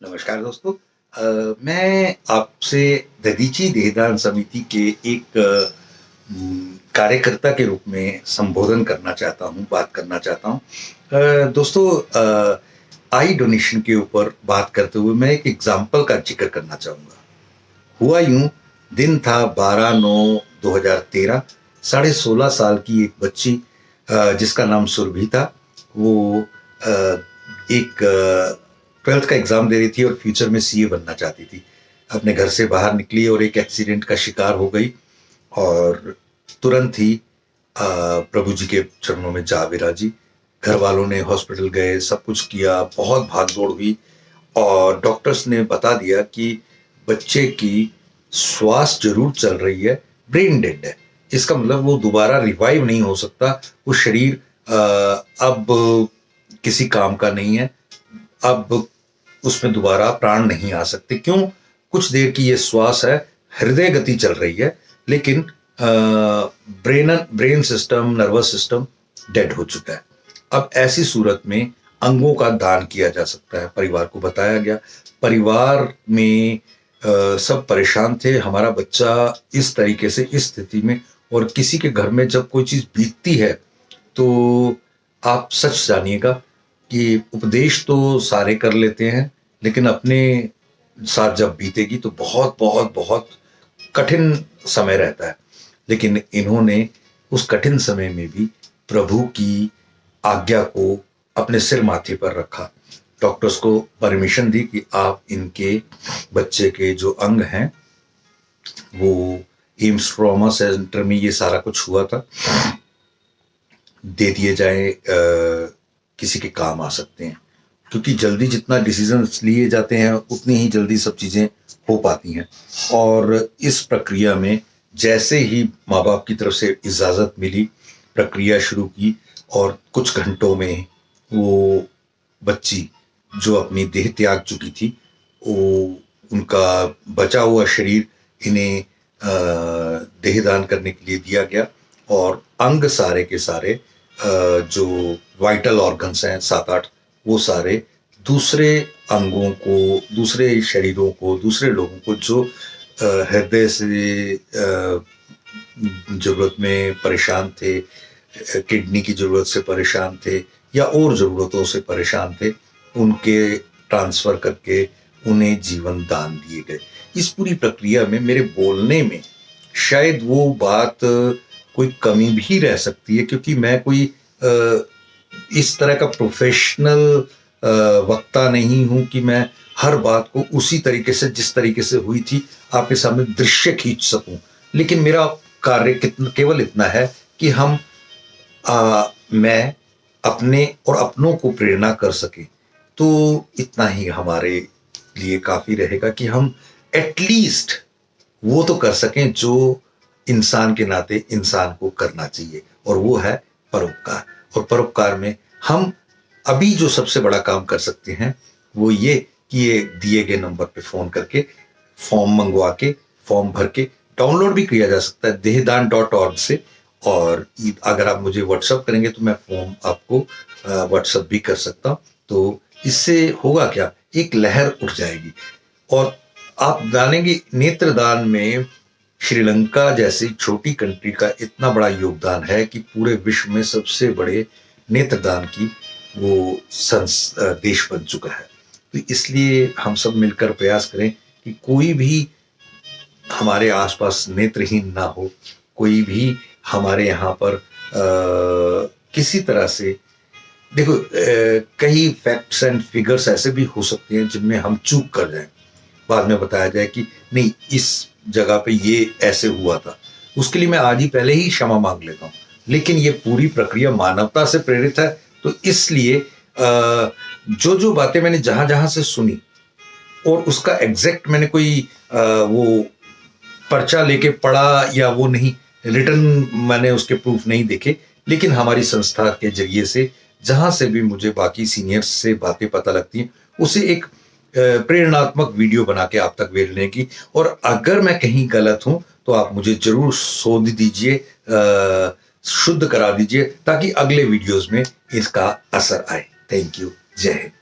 नमस्कार दोस्तों। मैं आपसे दधीची देहदान समिति के एक कार्यकर्ता के रूप में संबोधन करना चाहता हूँ, बात करना चाहता हूँ। दोस्तों, आई डोनेशन के ऊपर बात करते हुए मैं एक एग्जाम्पल का जिक्र करना चाहूँगा। हुआ यूं, दिन था 12/9/2013। 16.5 साल की एक बच्ची जिसका नाम सुरभि था, वो एक 12th का एग्जाम दे रही थी और फ्यूचर में सीए बनना चाहती थी। अपने घर से बाहर निकली और एक एक्सीडेंट का शिकार हो गई और तुरंत ही प्रभु जी के चरणों में जा विराजी। घर वालों ने हॉस्पिटल गए, सब कुछ किया, बहुत भागदौड़ हुई और डॉक्टर्स ने बता दिया कि बच्चे की श्वास जरूर चल रही है, ब्रेन डेड है। इसका मतलब वो दोबारा रिवाइव नहीं हो सकता। वो शरीर अब किसी काम का नहीं है, अब उसमें दोबारा प्राण नहीं आ सकते। क्यों? कुछ देर की ये श्वास है, हृदय गति चल रही है, लेकिन brain system, nervous system dead हो चुका है। अब ऐसी सूरत में अंगों का दान किया जा सकता है। परिवार को बताया गया, परिवार में सब परेशान थे। हमारा बच्चा इस तरीके से, इस स्थिति में, और किसी के घर में जब कोई चीज बीतती है तो आप सच जानिएगा कि उपदेश तो सारे कर लेते हैं, लेकिन अपने साथ जब बीतेगी तो बहुत बहुत बहुत कठिन समय रहता है। लेकिन इन्होंने उस कठिन समय में भी प्रभु की आज्ञा को अपने सिर माथे पर रखा। डॉक्टर्स को परमिशन दी कि आप इनके बच्चे के जो अंग हैं, वो एम्स ट्रॉमा सेंटर में ये सारा कुछ हुआ था, दे दिए जाए, किसी के काम आ सकते हैं। क्योंकि जल्दी जितना डिसीजन लिए जाते हैं उतनी ही जल्दी सब चीजें हो पाती हैं। और इस प्रक्रिया में जैसे ही माँ बाप की तरफ से इजाजत मिली, प्रक्रिया शुरू की और कुछ घंटों में वो बच्ची जो अपनी देह त्याग चुकी थी, वो उनका बचा हुआ शरीर इन्हें देहदान करने के लिए दिया गया और अंग सारे के सारे, जो वाइटल ऑर्गन्स हैं 7-8, वो सारे दूसरे अंगों को, दूसरे शरीरों को, दूसरे लोगों को जो हृदय से जरूरत में परेशान थे, किडनी की जरूरत से परेशान थे या और जरूरतों से परेशान थे, उनके ट्रांसफर करके उन्हें जीवन दान दिए गए। इस पूरी प्रक्रिया में मेरे बोलने में शायद वो बात कोई कमी भी रह सकती है, क्योंकि मैं कोई इस तरह का प्रोफेशनल वक्ता नहीं हूं कि मैं हर बात को उसी तरीके से, जिस तरीके से हुई थी, आपके सामने दृश्य खींच सकूं। लेकिन मेरा कार्य केवल इतना है कि मैं अपने और अपनों को प्रेरणा कर सके। तो इतना ही हमारे लिए काफी रहेगा कि हम एटलीस्ट वो तो कर सकें जो इंसान के नाते इंसान को करना चाहिए, और वो है परोपकार। और परोपकार में हम अभी जो सबसे बड़ा काम कर सकते हैं वो ये कि ये दिए गए नंबर पे फोन करके फॉर्म मंगवा के, फॉर्म भर के डाउनलोड भी किया जा सकता है देहदान.org से। और अगर आप मुझे व्हाट्सएप करेंगे तो मैं फॉर्म आपको व्हाट्सएप भी कर सकता हूं। तो इससे होगा क्या, एक लहर उठ जाएगी और आप जानेंगे नेत्रदान में श्रीलंका जैसी छोटी कंट्री का इतना बड़ा योगदान है कि पूरे विश्व में सबसे बड़े नेत्रदान की वो देश बन चुका है। तो इसलिए हम सब मिलकर प्रयास करें कि कोई भी हमारे आसपास नेत्रहीन ना हो, कोई भी हमारे यहाँ पर किसी तरह से, देखो, कई फैक्ट्स एंड फिगर्स ऐसे भी हो सकते हैं जिनमें हम चूक कर जाएं, बाद में बताया जाए कि नहीं, इस जगह पे ये ऐसे हुआ था। उसके लिए मैं आज ही पहले ही क्षमा मांग लेता हूँ। लेकिन ये पूरी प्रक्रिया मानवता से प्रेरित है, तो इसलिए जो जो बातें मैंने जहां जहां से सुनी और उसका एग्जैक्ट मैंने कोई वो पर्चा लेके पढ़ा या वो नहीं, रिटर्न मैंने उसके प्रूफ नहीं देखे, लेकिन हमारी संस्था के जरिए से जहां से भी मुझे बाकी सीनियर्स से बातें पता लगती हैं, उसे एक प्रेरणात्मक वीडियो बना के आप तक भेजने की। और अगर मैं कहीं गलत हूं तो आप मुझे जरूर शोध दीजिए, शुद्ध करा दीजिए, ताकि अगले वीडियोस में इसका असर आए। Thank you. जय हिंद।